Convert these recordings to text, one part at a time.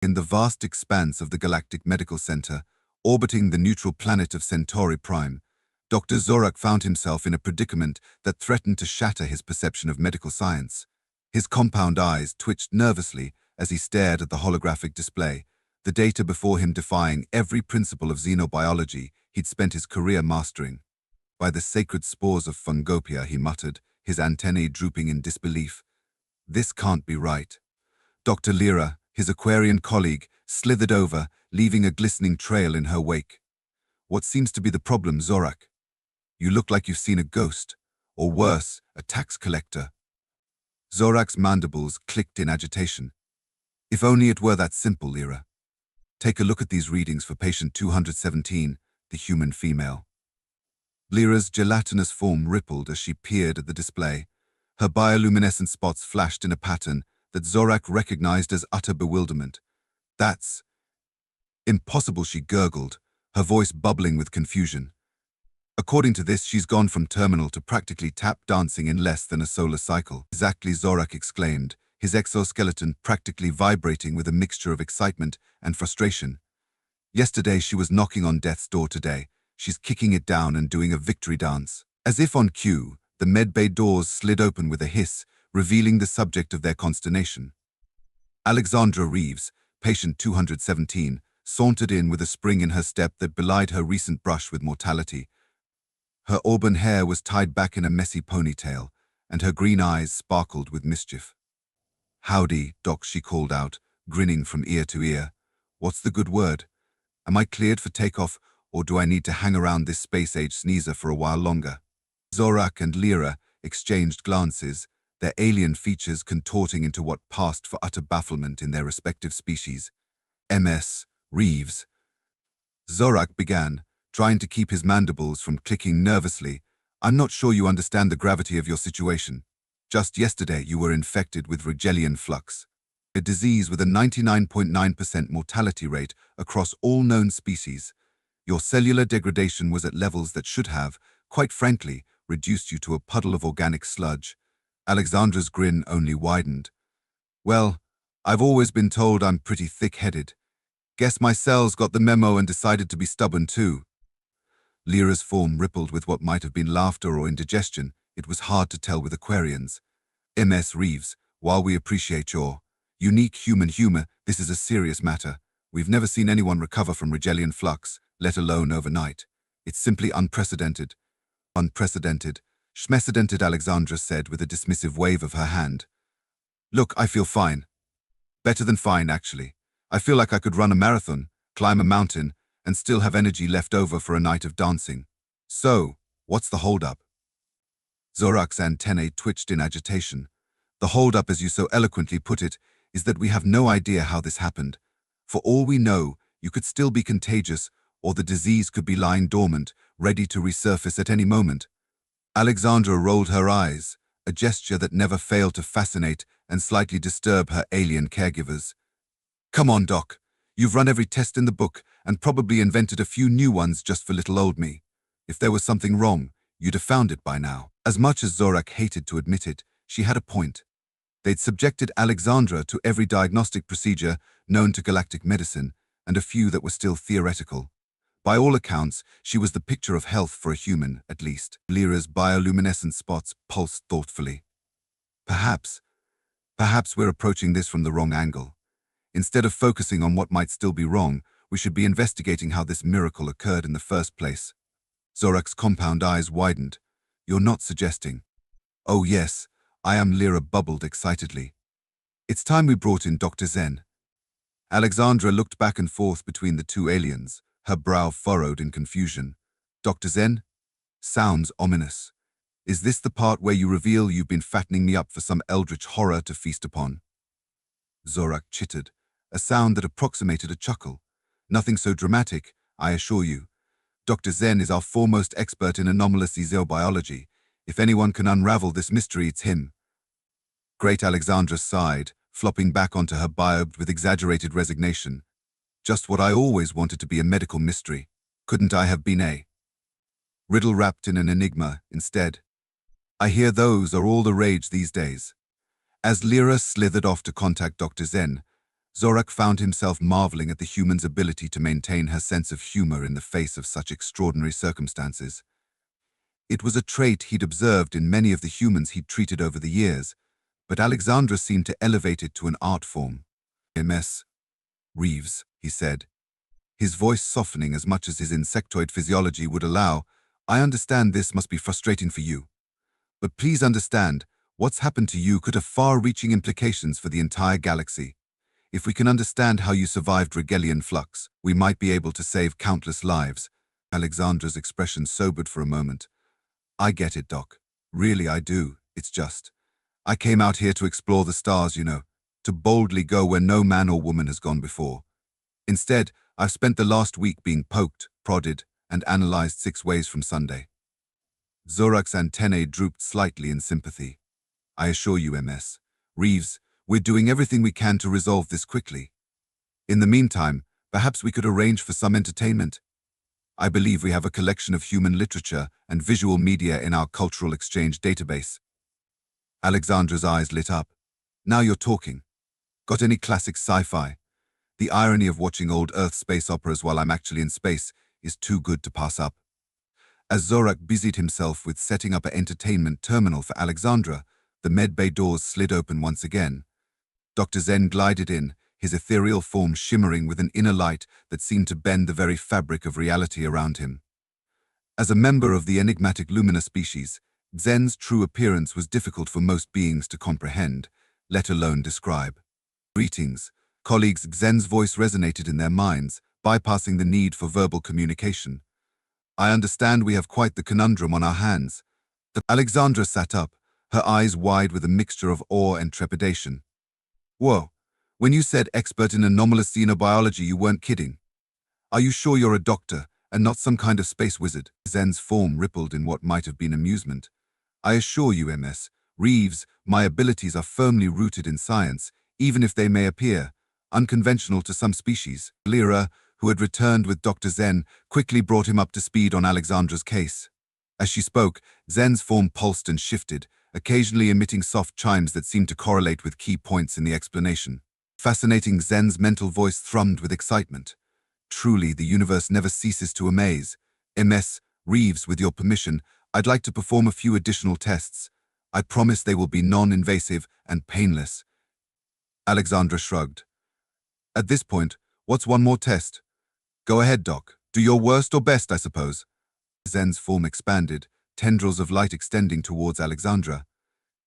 In the vast expanse of the Galactic Medical Center, orbiting the neutral planet of Centauri Prime, Dr. Zorak found himself in a predicament that threatened to shatter his perception of medical science. His compound eyes twitched nervously as he stared at the holographic display, the data before him defying every principle of xenobiology he'd spent his career mastering. By the sacred spores of Fungopia, he muttered, his antennae drooping in disbelief. This can't be right. Dr. Lyra, his Aquarian colleague, slithered over, leaving a glistening trail in her wake. What seems to be the problem, Zorak? You look like you've seen a ghost, or worse, a tax collector. Zorak's mandibles clicked in agitation. If only it were that simple, Lyra. Take a look at these readings for patient 217, the human female. Lyra's gelatinous form rippled as she peered at the display. Her bioluminescent spots flashed in a pattern that Zorak recognized as utter bewilderment. That's impossible, she gurgled, her voice bubbling with confusion. According to this, she's gone from terminal to practically tap dancing in less than a solar cycle. Exactly, Zorak exclaimed, his exoskeleton practically vibrating with a mixture of excitement and frustration. Yesterday she was knocking on death's door. Today she's kicking it down and doing a victory dance. As if on cue, the medbay doors slid open with a hiss, revealing the subject of their consternation. Alexandra Reeves, patient 217, sauntered in with a spring in her step that belied her recent brush with mortality. Her auburn hair was tied back in a messy ponytail, and her green eyes sparkled with mischief. "Howdy, Doc," she called out, grinning from ear to ear. "What's the good word? Am I cleared for takeoff, or do I need to hang around this space-age sneezer for a while longer?" Zorak and Lyra exchanged glances, their alien features contorting into what passed for utter bafflement in their respective species. "MS. Reeves." Zorak began, trying to keep his mandibles from clicking nervously. "I'm not sure you understand the gravity of your situation. Just yesterday you were infected with Rigelian flux, a disease with a 99.9% mortality rate across all known species. Your cellular degradation was at levels that should have, quite frankly, reduced you to a puddle of organic sludge." Alexandra's grin only widened. "Well, I've always been told I'm pretty thick-headed. Guess my cells got the memo and decided to be stubborn too." Lyra's form rippled with what might have been laughter or indigestion. It was hard to tell with Aquarians. "MS. Reeves, while we appreciate your unique human humor, this is a serious matter. We've never seen anyone recover from Rigelian flux, let alone overnight. It's simply unprecedented." "Unprecedented, schmecedented," Alexandra said with a dismissive wave of her hand. "Look, I feel fine. Better than fine, actually. I feel like I could run a marathon, climb a mountain, and still have energy left over for a night of dancing. So, what's the holdup?" Zorak's antennae twitched in agitation. "The holdup, as you so eloquently put it, is that we have no idea how this happened. For all we know, you could still be contagious, or the disease could be lying dormant, ready to resurface at any moment." Alexandra rolled her eyes, a gesture that never failed to fascinate and slightly disturb her alien caregivers. "Come on, Doc. You've run every test in the book and probably invented a few new ones just for little old me. If there was something wrong, you'd have found it by now." As much as Zorak hated to admit it, she had a point. They'd subjected Alexandra to every diagnostic procedure known to galactic medicine, and a few that were still theoretical. By all accounts, she was the picture of health for a human, at least. Lyra's bioluminescent spots pulsed thoughtfully. Perhaps we're approaching this from the wrong angle. Instead of focusing on what might still be wrong, we should be investigating how this miracle occurred in the first place." Zorak's compound eyes widened. "You're not suggesting—" "Oh yes, I am," Lyra bubbled excitedly. "It's time we brought in Dr. Zen." Alexandra looked back and forth between the two aliens, her brow furrowed in confusion. "Dr. Zen? Sounds ominous. Is this the part where you reveal you've been fattening me up for some eldritch horror to feast upon?" Zorak chittered, a sound that approximated a chuckle. "Nothing so dramatic, I assure you. Dr. Zen is our foremost expert in anomalous xenobiology. If anyone can unravel this mystery, it's him." Great Alexandra sighed, flopping back onto her biobe with exaggerated resignation. "Just what I always wanted to be, a medical mystery. Couldn't I have been a riddle wrapped in an enigma instead? I hear those are all the rage these days." As Lyra slithered off to contact Dr. Zen, Zorak found himself marveling at the human's ability to maintain her sense of humor in the face of such extraordinary circumstances. It was a trait he'd observed in many of the humans he'd treated over the years, but Alexandra seemed to elevate it to an art form. "Ms. Reeves," he said, his voice softening as much as his insectoid physiology would allow, "I understand this must be frustrating for you. But please understand, what's happened to you could have far-reaching implications for the entire galaxy. If we can understand how you survived Regelian flux, we might be able to save countless lives." Alexandra's expression sobered for a moment. "I get it, Doc. Really, I do. It's just, I came out here to explore the stars, to boldly go where no man or woman has gone before. Instead, I've spent the last week being poked, prodded, and analyzed 6 ways from Sunday." Zorak's antennae drooped slightly in sympathy. "I assure you, Ms. Reeves, we're doing everything we can to resolve this quickly. In the meantime, perhaps we could arrange for some entertainment. I believe we have a collection of human literature and visual media in our cultural exchange database." Alexandra's eyes lit up. "Now you're talking. Got any classic sci-fi? The irony of watching old Earth space operas while I'm actually in space is too good to pass up." As Zorak busied himself with setting up an entertainment terminal for Alexandra, the medbay doors slid open once again. Dr. Zen glided in, his ethereal form shimmering with an inner light that seemed to bend the very fabric of reality around him. As a member of the enigmatic Lumina species, Zen's true appearance was difficult for most beings to comprehend, let alone describe. "Greetings, colleagues." Zen's voice resonated in their minds, bypassing the need for verbal communication. "I understand we have quite the conundrum on our hands." Alexandra sat up, her eyes wide with a mixture of awe and trepidation. "Whoa, when you said expert in anomalous xenobiology, you weren't kidding. Are you sure you're a doctor and not some kind of space wizard?" Zen's form rippled in what might have been amusement. "I assure you, Ms. Reeves, my abilities are firmly rooted in science, even if they may appear unconventional to some species." Lyra, who had returned with Dr. Zen, quickly brought him up to speed on Alexandra's case. As she spoke, Zen's form pulsed and shifted, occasionally emitting soft chimes that seemed to correlate with key points in the explanation. Fascinating. Zen's mental voice thrummed with excitement. "Truly, the universe never ceases to amaze. Ms. Reeves, with your permission, I'd like to perform a few additional tests. I promise they will be non-invasive and painless." Alexandra shrugged. "At this point, what's one more test? Go ahead, Doc. Do your worst or best, I suppose." Zen's form expanded, tendrils of light extending towards Alexandra.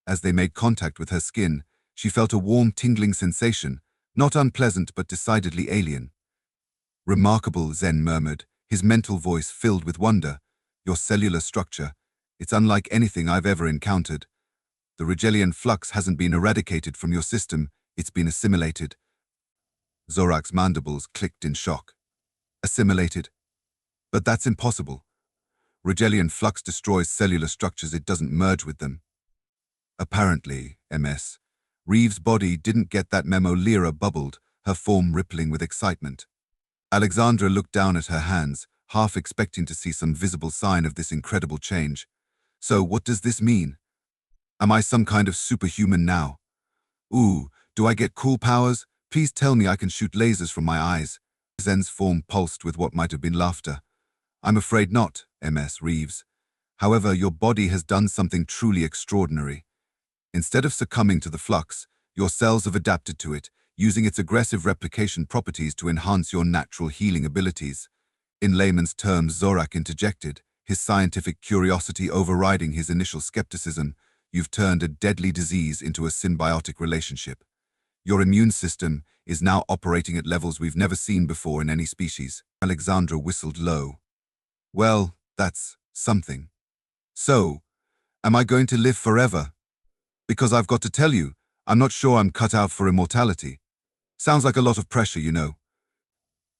As they made contact with her skin, she felt a warm, tingling sensation, not unpleasant but decidedly alien. "Remarkable," Zen murmured, his mental voice filled with wonder. "Your cellular structure, it's unlike anything I've ever encountered. The Regelian flux hasn't been eradicated from your system, it's been assimilated." Zorak's mandibles clicked in shock. "Assimilated? But that's impossible. Regelian flux destroys cellular structures, it doesn't merge with them." "Apparently, Ms. Reeves' body didn't get that memo." Lyra bubbled, her form rippling with excitement. Alexandra looked down at her hands, half expecting to see some visible sign of this incredible change. "So what does this mean? Am I some kind of superhuman now? Ooh, do I get cool powers? Please tell me I can shoot lasers from my eyes." Zen's form pulsed with what might have been laughter. "I'm afraid not, Ms. Reeves. However, your body has done something truly extraordinary. Instead of succumbing to the flux, your cells have adapted to it, using its aggressive replication properties to enhance your natural healing abilities." In layman's terms, Zorak interjected, his scientific curiosity overriding his initial skepticism. "You've turned a deadly disease into a symbiotic relationship. Your immune system is now operating at levels we've never seen before in any species." Alexandra whistled low. "Well, that's something. So, am I going to live forever? Because I've got to tell you, I'm not sure I'm cut out for immortality. Sounds like a lot of pressure, you know."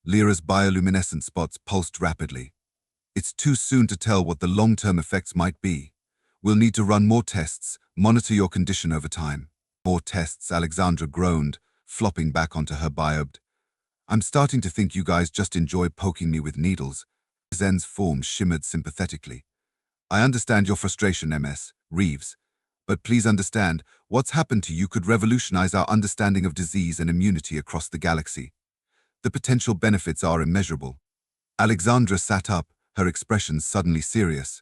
Lyra's bioluminescent spots pulsed rapidly. "It's too soon to tell what the long-term effects might be. We'll need to run more tests, monitor your condition over time." "More tests," Alexandra groaned, flopping back onto her biobe. "I'm starting to think you guys just enjoy poking me with needles." Zen's form shimmered sympathetically. "I understand your frustration, Ms. Reeves. But please understand, what's happened to you could revolutionize our understanding of disease and immunity across the galaxy. The potential benefits are immeasurable. Alexandra sat up, her expression suddenly serious.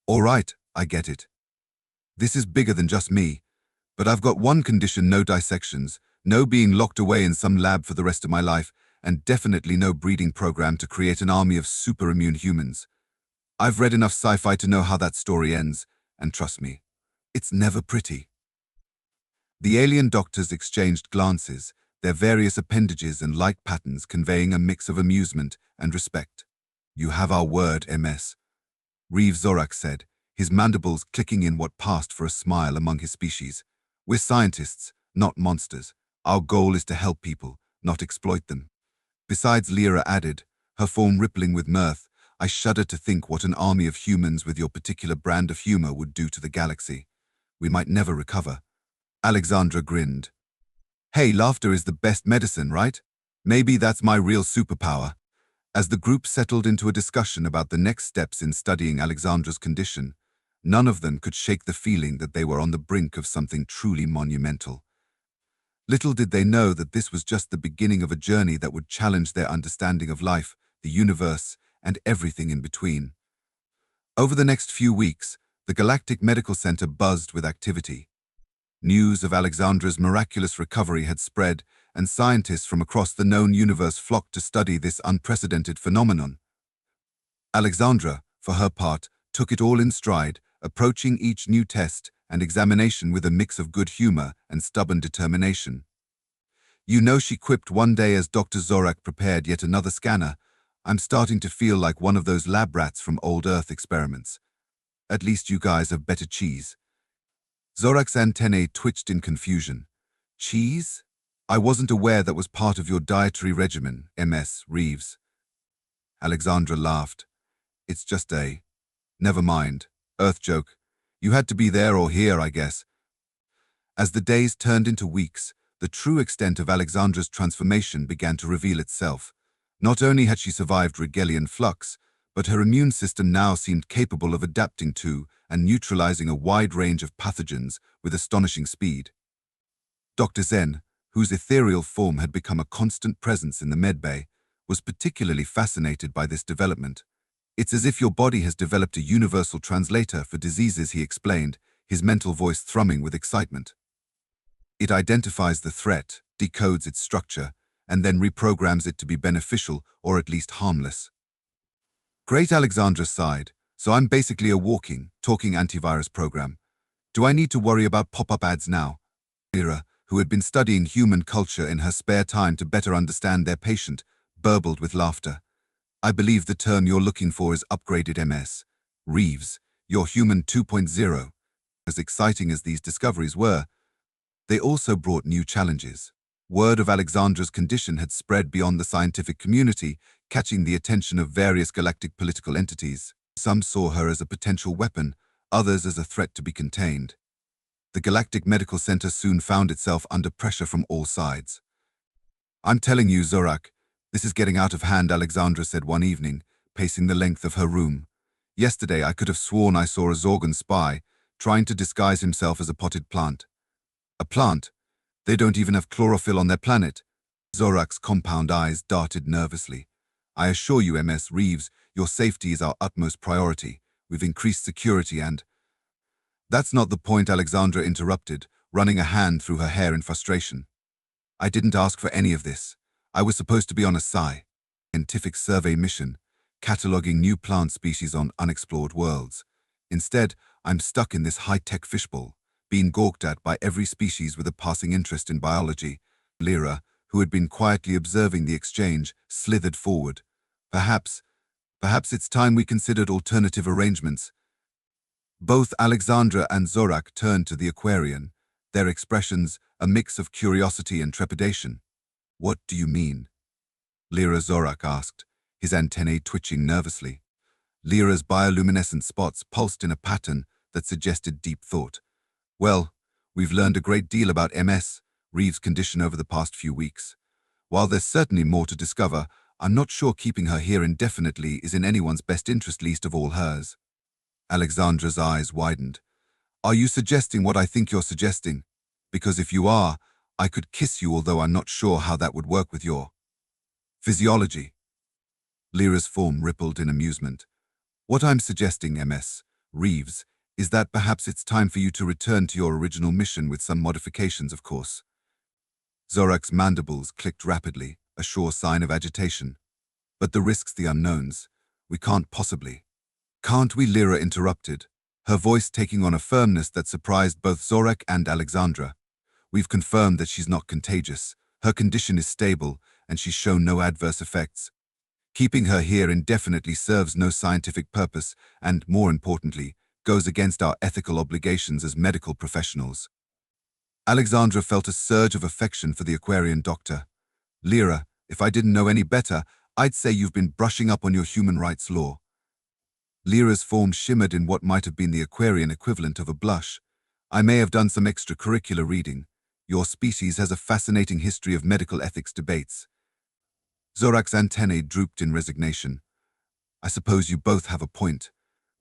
All right, I get it. This is bigger than just me, but I've got one condition: no dissections, no being locked away in some lab for the rest of my life, and definitely no breeding program to create an army of super-immune humans. I've read enough sci-fi to know how that story ends, and trust me, it's never pretty. The alien doctors exchanged glances, their various appendages and light patterns conveying a mix of amusement and respect. You have our word, MS, Reeve Zorak said, his mandibles clicking in what passed for a smile among his species. We're scientists, not monsters. Our goal is to help people, not exploit them. Besides, Lyra added, her form rippling with mirth, I shudder to think what an army of humans with your particular brand of humor would do to the galaxy. We might never recover. Alexandra grinned. Hey, laughter is the best medicine, right? Maybe that's my real superpower. As the group settled into a discussion about the next steps in studying Alexandra's condition, none of them could shake the feeling that they were on the brink of something truly monumental. Little did they know that this was just the beginning of a journey that would challenge their understanding of life, the universe, and everything in between. Over the next few weeks, the Galactic Medical Center buzzed with activity. News of Alexandra's miraculous recovery had spread, and scientists from across the known universe flocked to study this unprecedented phenomenon. Alexandra, for her part, took it all in stride, approaching each new test and examination with a mix of good humor and stubborn determination. You know, she quipped one day as Dr. Zorak prepared yet another scanner, I'm starting to feel like one of those lab rats from old Earth experiments. At least you guys have better cheese. Zorak's antennae twitched in confusion. Cheese? I wasn't aware that was part of your dietary regimen, MS Reeves. Alexandra laughed. It's just a... Never mind. Earth joke. You had to be there or here, I guess. As the days turned into weeks, the true extent of Alexandra's transformation began to reveal itself. Not only had she survived Rigelian flux, but her immune system now seemed capable of adapting to and neutralizing a wide range of pathogens with astonishing speed. Dr. Zen, whose ethereal form had become a constant presence in the medbay, was particularly fascinated by this development. It's as if your body has developed a universal translator for diseases, he explained, his mental voice thrumming with excitement. It identifies the threat, decodes its structure, and then reprograms it to be beneficial or at least harmless. Great, Alexandra sighed. So I'm basically a walking, talking antivirus program. Do I need to worry about pop-up ads now? Lyra, who had been studying human culture in her spare time to better understand their patient, burbled with laughter. I believe the term you're looking for is upgraded MS. Reeves, your human 2.0. As exciting as these discoveries were, they also brought new challenges. Word of Alexandra's condition had spread beyond the scientific community, catching the attention of various galactic political entities. Some saw her as a potential weapon, others as a threat to be contained. The Galactic Medical Center soon found itself under pressure from all sides. I'm telling you, Zorak, this is getting out of hand, Alexandra said one evening, pacing the length of her room. Yesterday I could have sworn I saw a Zorgan spy trying to disguise himself as a potted plant. A plant? They don't even have chlorophyll on their planet. Zorak's compound eyes darted nervously. I assure you, MS Reeves, your safety is our utmost priority. We've increased security and... That's not the point, Alexandra interrupted, running a hand through her hair in frustration. I didn't ask for any of this. I was supposed to be on a scientific survey mission, cataloging new plant species on unexplored worlds. Instead, I'm stuck in this high-tech fishbowl, being gawked at by every species with a passing interest in biology. Lyra, who had been quietly observing the exchange, slithered forward. Perhaps it's time we considered alternative arrangements. Both Alexandra and Zorak turned to the Aquarian, their expressions a mix of curiosity and trepidation. What do you mean? Lyra Zorak asked, his antennae twitching nervously. Lyra's bioluminescent spots pulsed in a pattern that suggested deep thought. Well, we've learned a great deal about MS Reeves' condition over the past few weeks. While there's certainly more to discover, I'm not sure keeping her here indefinitely is in anyone's best interest, least of all hers. Alexandra's eyes widened. Are you suggesting what I think you're suggesting? Because if you are, I could kiss you, although I'm not sure how that would work with your physiology. Lyra's form rippled in amusement. What I'm suggesting, MS Reeves, is that perhaps it's time for you to return to your original mission with some modifications, of course. Zorak's mandibles clicked rapidly, a sure sign of agitation. But the risks, the unknowns. We can't possibly. Can't we? Lyra interrupted, her voice taking on a firmness that surprised both Zorak and Alexandra. We've confirmed that she's not contagious. Her condition is stable, and she's shown no adverse effects. Keeping her here indefinitely serves no scientific purpose and, more importantly, goes against our ethical obligations as medical professionals. Alexandra felt a surge of affection for the Aquarian doctor. Lyra, if I didn't know any better, I'd say you've been brushing up on your human rights law. Lyra's form shimmered in what might have been the Aquarian equivalent of a blush. I may have done some extracurricular reading. Your species has a fascinating history of medical ethics debates. Zorak's antennae drooped in resignation. I suppose you both have a point,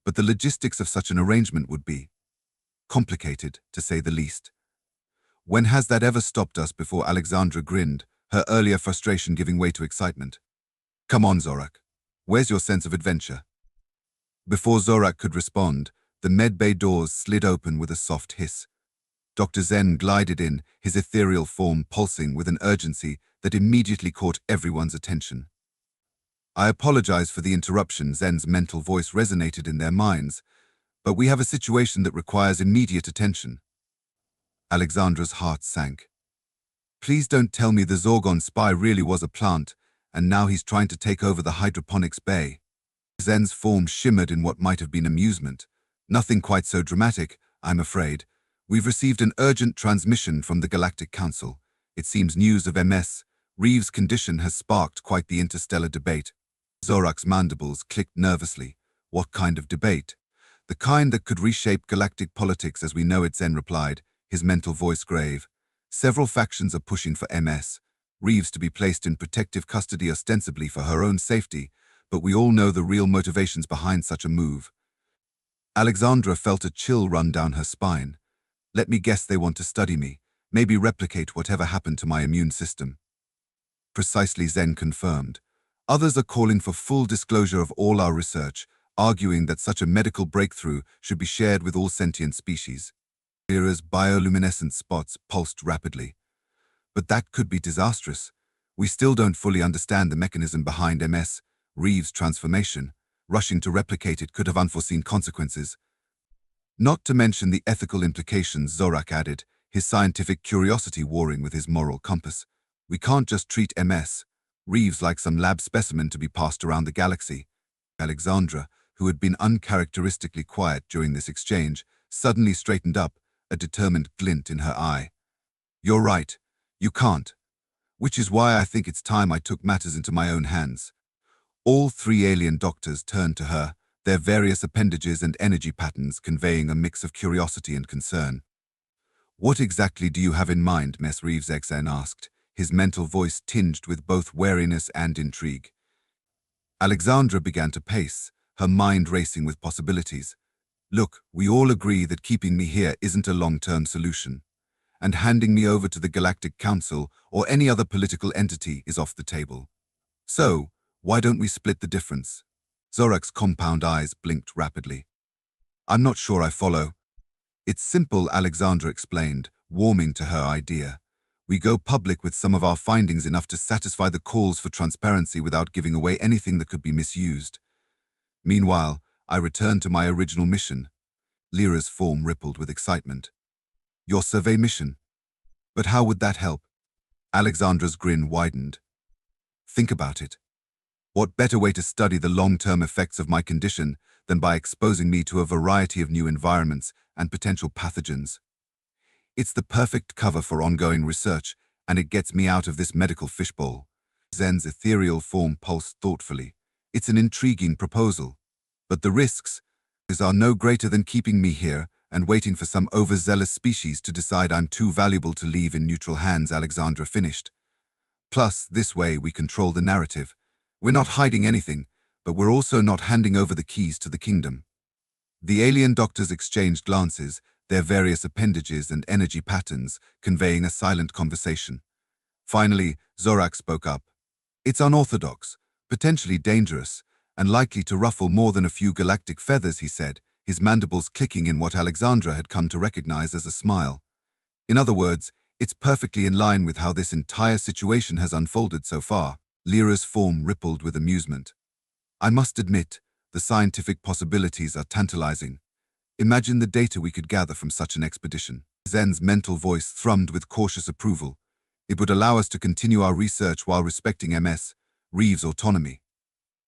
but the logistics of such an arrangement would be complicated, to say the least. When has that ever stopped us? Before Alexandra grinned, her earlier frustration giving way to excitement. Come on, Zorak. Where's your sense of adventure? Before Zorak could respond, the medbay doors slid open with a soft hiss. Dr. Zen glided in, his ethereal form pulsing with an urgency that immediately caught everyone's attention. I apologize for the interruption. Zen's mental voice resonated in their minds, but we have a situation that requires immediate attention. Alexandra's heart sank. Please don't tell me the Zorgon spy really was a plant, and now he's trying to take over the hydroponics bay. Zen's form shimmered in what might have been amusement. Nothing quite so dramatic, I'm afraid. We've received an urgent transmission from the Galactic Council. It seems news of MS Reeves' condition has sparked quite the interstellar debate. Zorak's mandibles clicked nervously. What kind of debate? The kind that could reshape galactic politics as we know it, Zen replied, his mental voice grave. Several factions are pushing for MS Reeves to be placed in protective custody ostensibly for her own safety, but we all know the real motivations behind such a move. Alexandra felt a chill run down her spine. Let me guess, they want to study me, maybe replicate whatever happened to my immune system. Precisely, Zen confirmed. Others are calling for full disclosure of all our research, arguing that such a medical breakthrough should be shared with all sentient species. Lyra's bioluminescent spots pulsed rapidly. But that could be disastrous. We still don't fully understand the mechanism behind MS Reeves' transformation. Rushing to replicate it could have unforeseen consequences. Not to mention the ethical implications, Zorak added, his scientific curiosity warring with his moral compass. We can't just treat MS Reeves like some lab specimen to be passed around the galaxy. Alexandra, who had been uncharacteristically quiet during this exchange, suddenly straightened up, a determined glint in her eye. You're right, you can't. Which is why I think it's time I took matters into my own hands. All three alien doctors turned to her, their various appendages and energy patterns conveying a mix of curiosity and concern. What exactly do you have in mind? Mess Reeves XN asked, his mental voice tinged with both wariness and intrigue. Alexandra began to pace, her mind racing with possibilities. Look, we all agree that keeping me here isn't a long-term solution, and handing me over to the Galactic Council or any other political entity is off the table. So, why don't we split the difference? Zorak's compound eyes blinked rapidly. I'm not sure I follow. It's simple, Alexandra explained, warming to her idea. We go public with some of our findings enough to satisfy the calls for transparency without giving away anything that could be misused. Meanwhile, I return to my original mission. Lyra's form rippled with excitement. Your survey mission? But how would that help? Alexandra's grin widened. Think about it. What better way to study the long-term effects of my condition than by exposing me to a variety of new environments and potential pathogens? It's the perfect cover for ongoing research, and it gets me out of this medical fishbowl. Zen's ethereal form pulsed thoughtfully. It's an intriguing proposal, but the risks are no greater than keeping me here and waiting for some overzealous species to decide I'm too valuable to leave in neutral hands, Alexandra finished. Plus, this way we control the narrative. We're not hiding anything, but we're also not handing over the keys to the kingdom. The alien doctors exchanged glances, their various appendages and energy patterns conveying a silent conversation. Finally, Zorak spoke up. "It's unorthodox, potentially dangerous, and likely to ruffle more than a few galactic feathers," he said, his mandibles clicking in what Alexandra had come to recognize as a smile. "In other words, it's perfectly in line with how this entire situation has unfolded so far." Lyra's form rippled with amusement. "I must admit, the scientific possibilities are tantalizing. Imagine the data we could gather from such an expedition." Zen's mental voice thrummed with cautious approval. "It would allow us to continue our research while respecting MS Reeves' autonomy.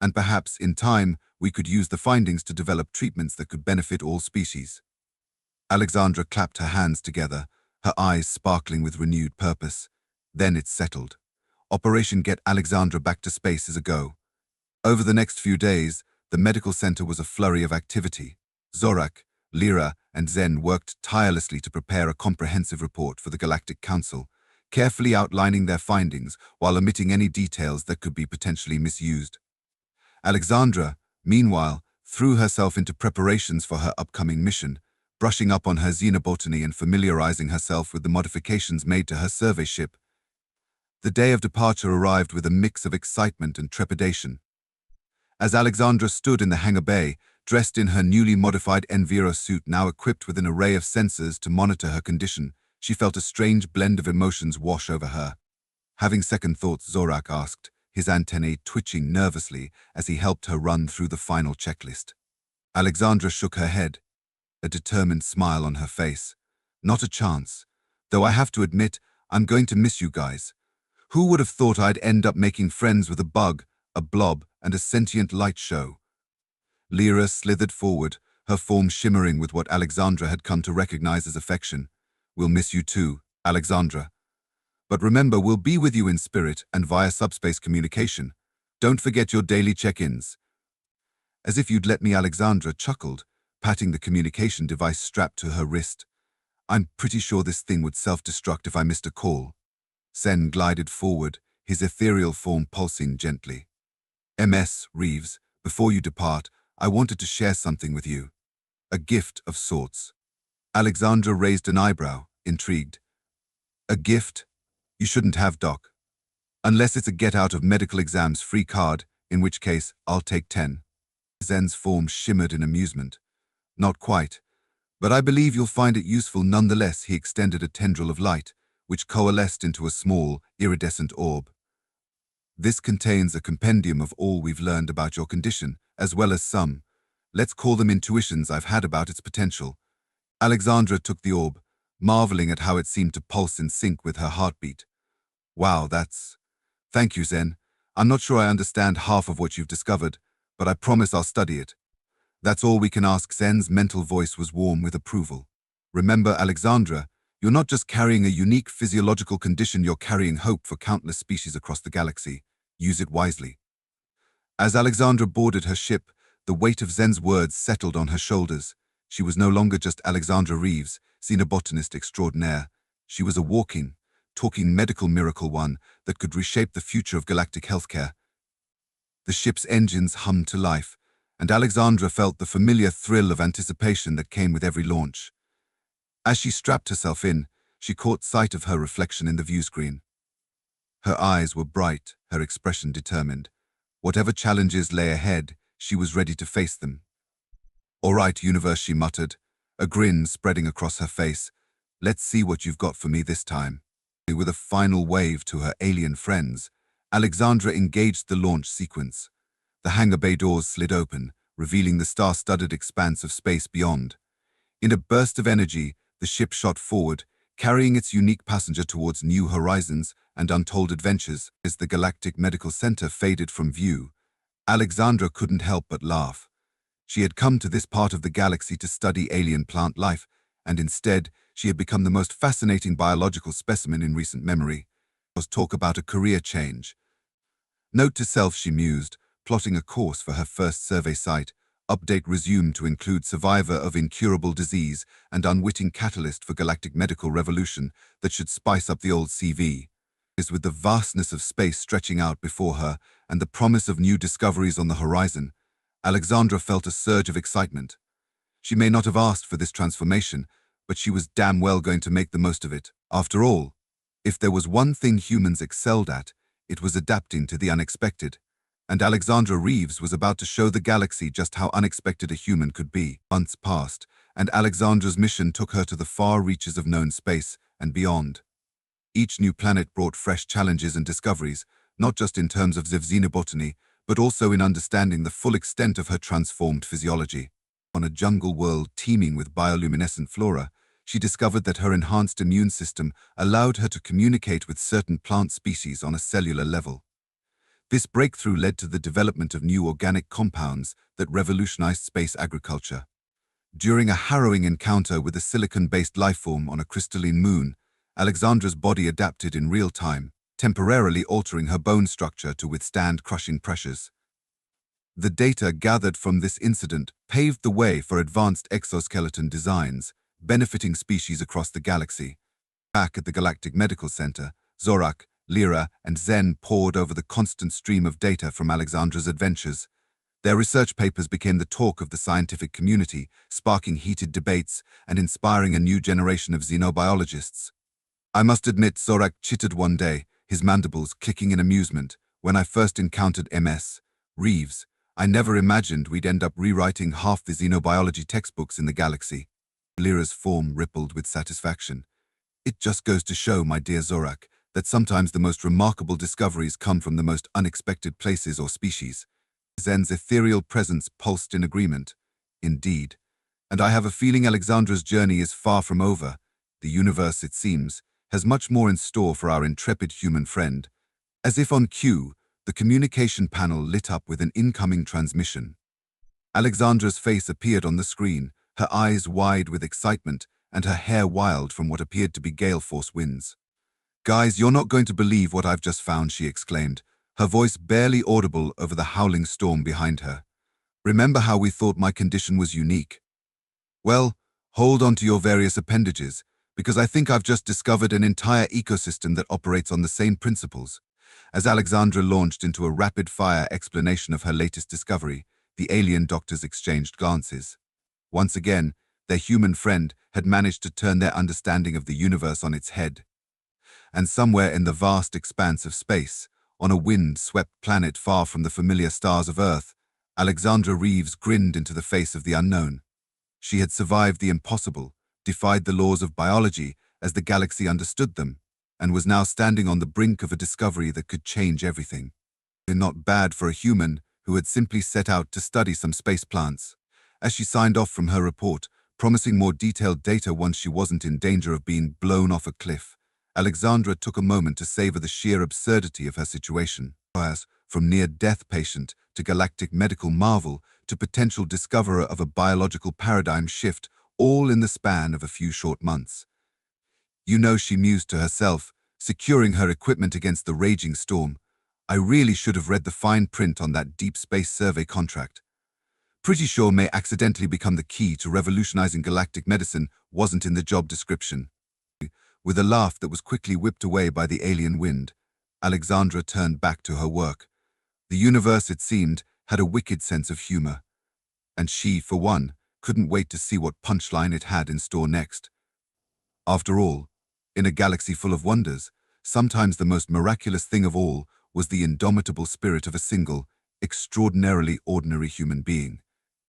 And perhaps, in time, we could use the findings to develop treatments that could benefit all species." Alexandra clapped her hands together, her eyes sparkling with renewed purpose. Then it settled. Operation Get Alexandra Back to Space is a go. Over the next few days, the medical center was a flurry of activity. Zorak, Lyra, and Zen worked tirelessly to prepare a comprehensive report for the Galactic Council, carefully outlining their findings while omitting any details that could be potentially misused. Alexandra, meanwhile, threw herself into preparations for her upcoming mission, brushing up on her xenobotany and familiarizing herself with the modifications made to her survey ship. The day of departure arrived with a mix of excitement and trepidation. As Alexandra stood in the hangar bay, dressed in her newly modified Enviro suit now equipped with an array of sensors to monitor her condition, she felt a strange blend of emotions wash over her. Having second thoughts, Zorak asked, his antennae twitching nervously as he helped her run through the final checklist. Alexandra shook her head, a determined smile on her face. "Not a chance. Though I have to admit, I'm going to miss you guys. Who would have thought I'd end up making friends with a bug, a blob, and a sentient light show?" Lyra slithered forward, her form shimmering with what Alexandra had come to recognize as affection. "We'll miss you too, Alexandra. But remember, we'll be with you in spirit and via subspace communication. Don't forget your daily check-ins." "As if you'd let me," Alexandra chuckled, patting the communication device strapped to her wrist. "I'm pretty sure this thing would self-destruct if I missed a call." Zen glided forward, his ethereal form pulsing gently. "MS Reeves, before you depart, I wanted to share something with you. A gift of sorts." Alexandra raised an eyebrow, intrigued. "A gift? You shouldn't have, Doc. Unless it's a get-out-of-medical-exams free card, in which case I'll take 10. Zen's form shimmered in amusement. "Not quite, but I believe you'll find it useful nonetheless." He extended a tendril of light, which coalesced into a small, iridescent orb. "This contains a compendium of all we've learned about your condition, as well as some, let's call them intuitions I've had about its potential." Alexandra took the orb, marveling at how it seemed to pulse in sync with her heartbeat. "Wow, Thank you, Zen. I'm not sure I understand half of what you've discovered, but I promise I'll study it." "That's all we can ask." Zen's mental voice was warm with approval. "Remember, Alexandra, you're not just carrying a unique physiological condition, you're carrying hope for countless species across the galaxy. Use it wisely." As Alexandra boarded her ship, the weight of Zen's words settled on her shoulders. She was no longer just Alexandra Reeves, xenobotanist extraordinaire. She was a walking, talking medical miracle, one that could reshape the future of galactic healthcare. The ship's engines hummed to life, and Alexandra felt the familiar thrill of anticipation that came with every launch. As she strapped herself in, she caught sight of her reflection in the viewscreen. Her eyes were bright, her expression determined. Whatever challenges lay ahead, she was ready to face them. "All right, universe," she muttered, a grin spreading across her face. "Let's see what you've got for me this time." With a final wave to her alien friends, Alexandra engaged the launch sequence. The hangar bay doors slid open, revealing the star-studded expanse of space beyond. In a burst of energy, the ship shot forward, carrying its unique passenger towards new horizons and untold adventures. As the Galactic Medical Center faded from view, Alexandra couldn't help but laugh. She had come to this part of the galaxy to study alien plant life, and instead, she had become the most fascinating biological specimen in recent memory. Talk about a career change. Note to self, she mused, plotting a course for her first survey site. Update resumed to include survivor of incurable disease and unwitting catalyst for galactic medical revolution that should spice up the old CV. With the vastness of space stretching out before her and the promise of new discoveries on the horizon, Alexandra felt a surge of excitement. She may not have asked for this transformation, but she was damn well going to make the most of it. After all, if there was one thing humans excelled at, it was adapting to the unexpected. And Alexandra Reeves was about to show the galaxy just how unexpected a human could be. Months passed, and Alexandra's mission took her to the far reaches of known space and beyond. Each new planet brought fresh challenges and discoveries, not just in terms of xenobotany, but also in understanding the full extent of her transformed physiology. On a jungle world teeming with bioluminescent flora, she discovered that her enhanced immune system allowed her to communicate with certain plant species on a cellular level. This breakthrough led to the development of new organic compounds that revolutionized space agriculture. During a harrowing encounter with a silicon-based lifeform on a crystalline moon, Alexandra's body adapted in real time, temporarily altering her bone structure to withstand crushing pressures. The data gathered from this incident paved the way for advanced exoskeleton designs, benefiting species across the galaxy. Back at the Galactic Medical Center, Zorak, Lyra, and Zen pored over the constant stream of data from Alexandra's adventures. Their research papers became the talk of the scientific community, sparking heated debates and inspiring a new generation of xenobiologists. I must admit, Zorak chittered one day, his mandibles clicking in amusement. When I first encountered MS Reeves, I never imagined we'd end up rewriting half the xenobiology textbooks in the galaxy. Lyra's form rippled with satisfaction. It just goes to show, my dear Zorak, that sometimes the most remarkable discoveries come from the most unexpected places or species. Zen's ethereal presence pulsed in agreement. Indeed. And I have a feeling Alexandra's journey is far from over. The universe, it seems, has much more in store for our intrepid human friend. As if on cue, the communication panel lit up with an incoming transmission. Alexandra's face appeared on the screen, her eyes wide with excitement and her hair wild from what appeared to be gale force winds. "Guys, you're not going to believe what I've just found," she exclaimed, her voice barely audible over the howling storm behind her. "Remember how we thought my condition was unique? Well, hold on to your various appendages, because I think I've just discovered an entire ecosystem that operates on the same principles." As Alexandra launched into a rapid-fire explanation of her latest discovery, the alien doctors exchanged glances. Once again, their human friend had managed to turn their understanding of the universe on its head. And somewhere in the vast expanse of space, on a wind-swept planet far from the familiar stars of Earth, Alexandra Reeves grinned into the face of the unknown. She had survived the impossible, defied the laws of biology as the galaxy understood them, and was now standing on the brink of a discovery that could change everything. Not bad for a human who had simply set out to study some space plants. As she signed off from her report, promising more detailed data once she wasn't in danger of being blown off a cliff, Alexandra took a moment to savor the sheer absurdity of her situation. From near-death patient to galactic medical marvel to potential discoverer of a biological paradigm shift, all in the span of a few short months. "You know," she mused to herself, securing her equipment against the raging storm, "I really should have read the fine print on that deep space survey contract. Pretty sure may accidentally become the key to revolutionizing galactic medicine wasn't in the job description." With a laugh that was quickly whipped away by the alien wind, Alexandra turned back to her work. The universe, it seemed, had a wicked sense of humor. And she, for one, couldn't wait to see what punchline it had in store next. After all, in a galaxy full of wonders, sometimes the most miraculous thing of all was the indomitable spirit of a single, extraordinarily ordinary human being.